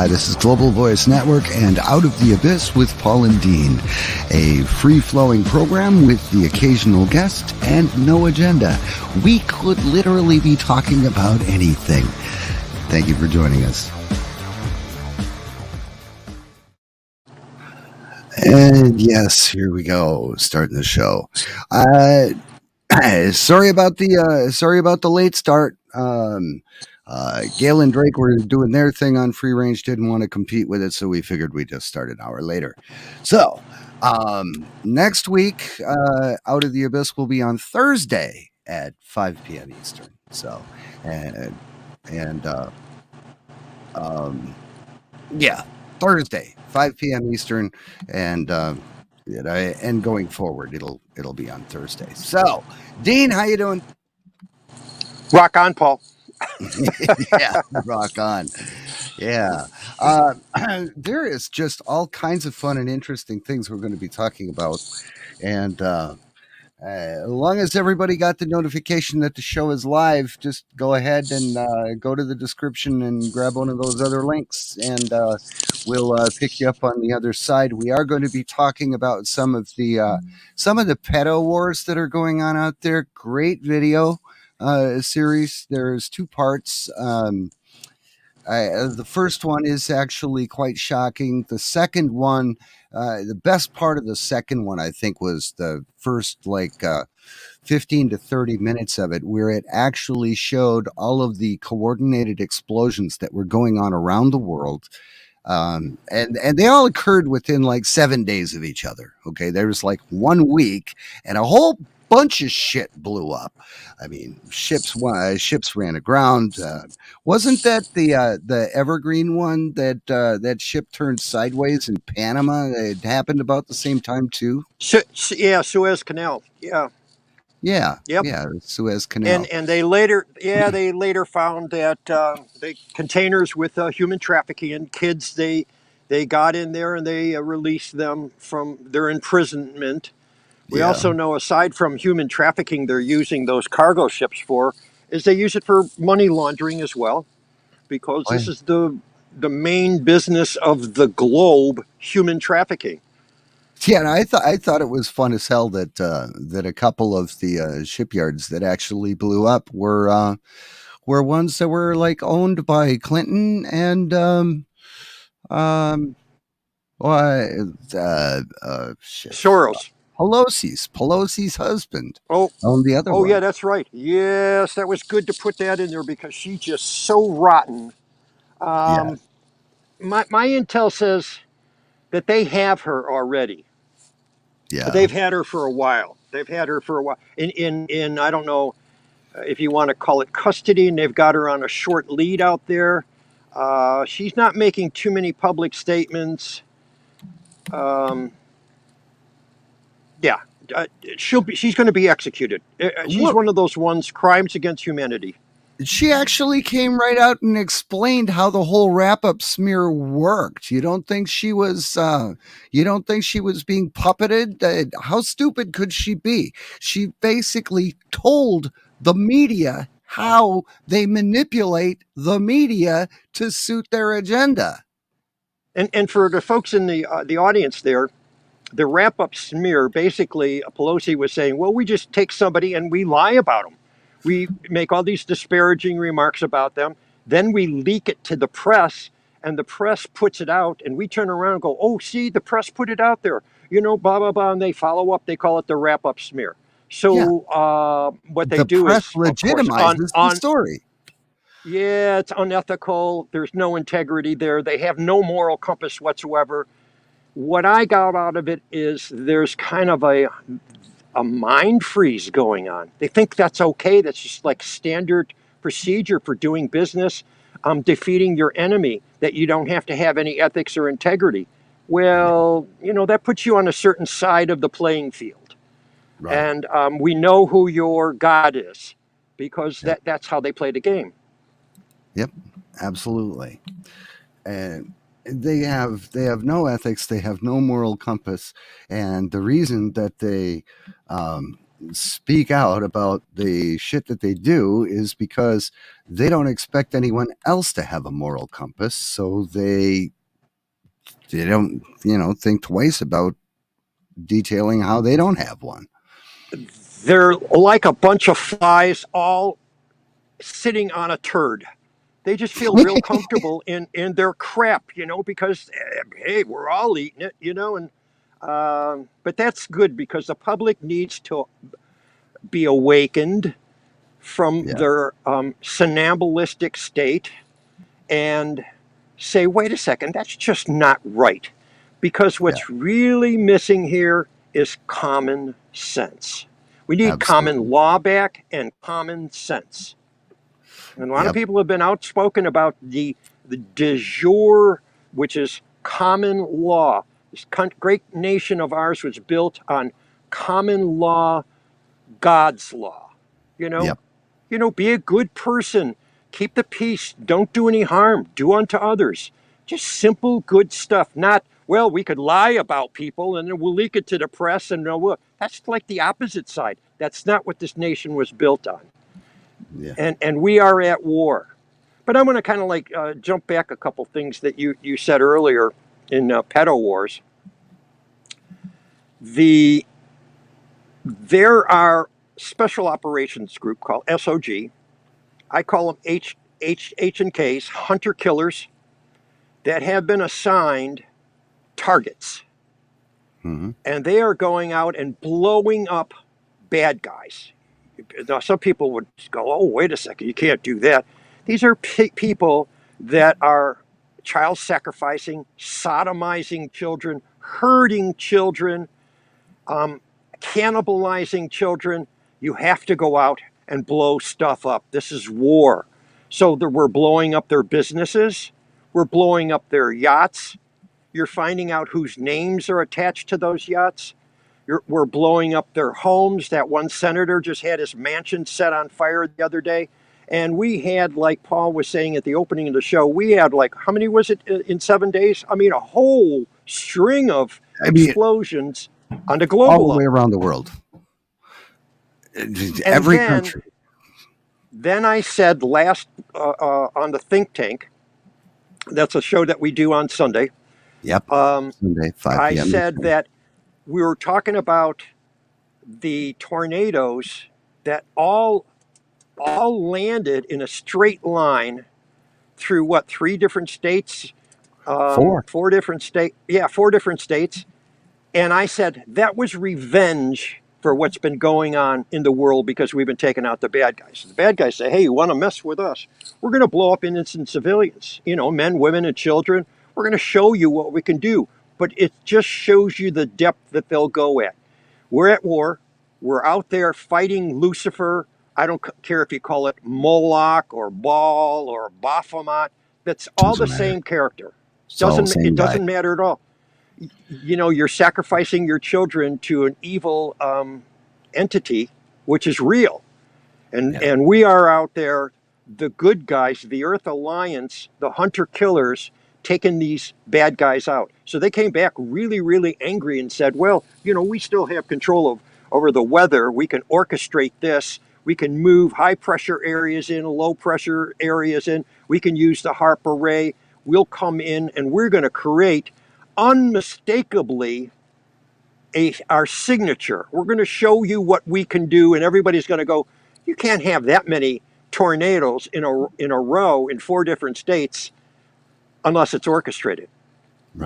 Hi, this is Global Voice Network and Out of the Abyss with Paul and Dean, a free-flowing program with the occasional guest and no agenda. We could literally be talking about anything. Thank you for joining us. And yes, here we go, starting the show. Sorry about the late start. Gail and Drake were doing their thing on free range, didn't want to compete with it, so we figured we'd just start an hour later. So next week, Out of the Abyss will be on Thursday at 5 p.m. Eastern. So yeah, Thursday, 5 p.m. Eastern, and going forward, it'll be on Thursday. So, Dean, how you doing? Rock on, Paul. Yeah, rock on. Yeah. There is just all kinds of fun and interesting things we're going to be talking about. And as long as everybody got the notification that the show is live, just go ahead and go to the description and grab one of those other links, and we'll pick you up on the other side. We are going to be talking about some of the pedo wars that are going on out there. Great video series. There's two parts. The first one is actually quite shocking. The second one, the best part of the second one, I think, was the first 15 to 30 minutes of it, where it actually showed all of the coordinated explosions that were going on around the world. And they all occurred within 7 days of each other. Okay, there was 1 week, and a whole bunch of shit blew up. I mean, ships ran aground. Wasn't that the Evergreen one that ship turned sideways in Panama? It happened about the same time too. Yeah, Suez Canal. Yeah. Yeah. Yep. Yeah, Suez Canal. And they later found that the containers with human trafficking and kids, they got in there and they released them from their imprisonment. We also know, aside from human trafficking, they're using those cargo ships for, is they use it for money laundering as well, because this is the main business of the globe: human trafficking. Yeah, and I thought it was fun as hell that that a couple of the shipyards that actually blew up were ones that were owned by Clinton and shit. Soros. Pelosi's husband owned the other one. Oh yeah, that's right. Yes, that was good to put that in there because she's just so rotten. Yeah. My intel says that they have her already. Yeah. They've had her for a while. In I don't know if you want to call it custody, and they've got her on a short lead out there. She's not making too many public statements. Yeah, she's going to be executed. She's one of those ones, crimes against humanity. She actually came right out and explained how the whole wrap-up smear worked. You don't think she was being puppeted? How stupid could she be? She basically told the media how they manipulate the media to suit their agenda. And for the folks in the audience there, the wrap-up smear, basically, Pelosi was saying, well, we just take somebody and we lie about them. We make all these disparaging remarks about them. Then we leak it to the press, and the press puts it out, and we turn around and go, oh, see, the press put it out there. Blah, blah, blah, and they follow up. They call it the wrap-up smear. So what they do is, legitimizes the story. Yeah, it's unethical. There's no integrity there. They have no moral compass whatsoever. What I got out of it is there's kind of a mind freeze going on. They think that's okay. That's just like standard procedure for doing business, defeating your enemy, that you don't have to have any ethics or integrity. Well, that puts you on a certain side of the playing field. Right. And we know who your God is, because that's how they play the game. Yep, absolutely. And they have no ethics, they have no moral compass, and the reason that they speak out about the shit that they do is because they don't expect anyone else to have a moral compass, so they don't, think twice about detailing how they don't have one. They're like a bunch of flies all sitting on a turd. They just feel real comfortable in their crap, because hey, we're all eating it, and but that's good because the public needs to be awakened from Yeah, their somnambulistic state and say, wait a second, that's just not right. Because yeah, what's really missing here is common sense. We need common absolutely. law back and common sense. And a lot of Yep, people have been outspoken about the de jure, which is common law. This great nation of ours was built on common law, God's law. You know, yep. be a good person, keep the peace, don't do any harm, do unto others. Just simple good stuff. Not, well, we could lie about people and then we'll leak it to the press and that's like the opposite side. That's not what this nation was built on. Yeah. And we are at war. But I'm going to kind of like jump back a couple things that you said earlier in pedo wars. The There are special operations group called SOG. I call them H and K's, hunter killers that have been assigned targets, Hmm. and they are going out and blowing up bad guys. Now, some people would go, "Oh, wait a second, you can't do that." These are people that are child sacrificing, sodomizing children, hurting children, um, cannibalizing children. You have to go out and blow stuff up. This is war. So we're blowing up their businesses, we're blowing up their yachts. You're finding out whose names are attached to those yachts. We're blowing up their homes. That one senator just had his mansion set on fire the other day. And we had, like Paul was saying at the opening of the show, we had like, how many was it in 7 days? I mean, a whole string of I mean, explosions on the all global the way level. around the world, And every then, country. then I said last on the think tank, that's a show that we do on Sunday. Yep. Um, Sunday, 5 I p.m. said Eastern. that we were talking about the tornadoes that all landed in a straight line through what, three different states, 4. four different states. And I said that was revenge for what's been going on in the world because we've been taking out the bad guys. The bad guys say, hey, you want to mess with us? We're going to blow up innocent civilians, men, women, and children. We're going to show you what we can do. But it just shows you the depth that they'll go at. We're at war. We're out there fighting Lucifer. I don't care if you call it Moloch or Baal or Baphomet. That's all the Doesn't matter. same character. It's all the It same guy. doesn't matter at all. You're sacrificing your children to an evil entity, which is real. And Yeah. and we are out there, the good guys, the Earth Alliance, the hunter killers, taking these bad guys out. So they came back really, really angry and said, well, we still have control over the weather. We can orchestrate this. We can move high pressure areas in, low pressure areas in. We can use the HARP array. We'll come in and we're going to create unmistakably our signature. We're going to show you what we can do, and everybody's going to go, you can't have that many tornadoes in a row in four different states unless it's orchestrated.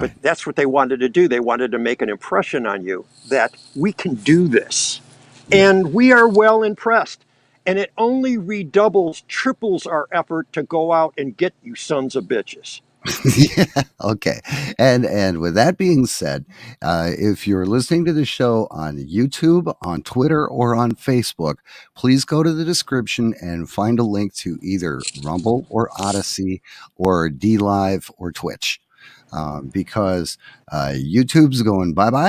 But Right. that's what they wanted to do. They wanted to make an impression on you that we can do this. Yeah. And we are well impressed. And it only redoubles, triples our effort to go out and get you sons of bitches. Yeah. Okay. And with that being said, if you're listening to the show on YouTube, on Twitter, or on Facebook, please go to the description and find a link to either Rumble or Odyssey or D Live or Twitch, because YouTube's going bye bye.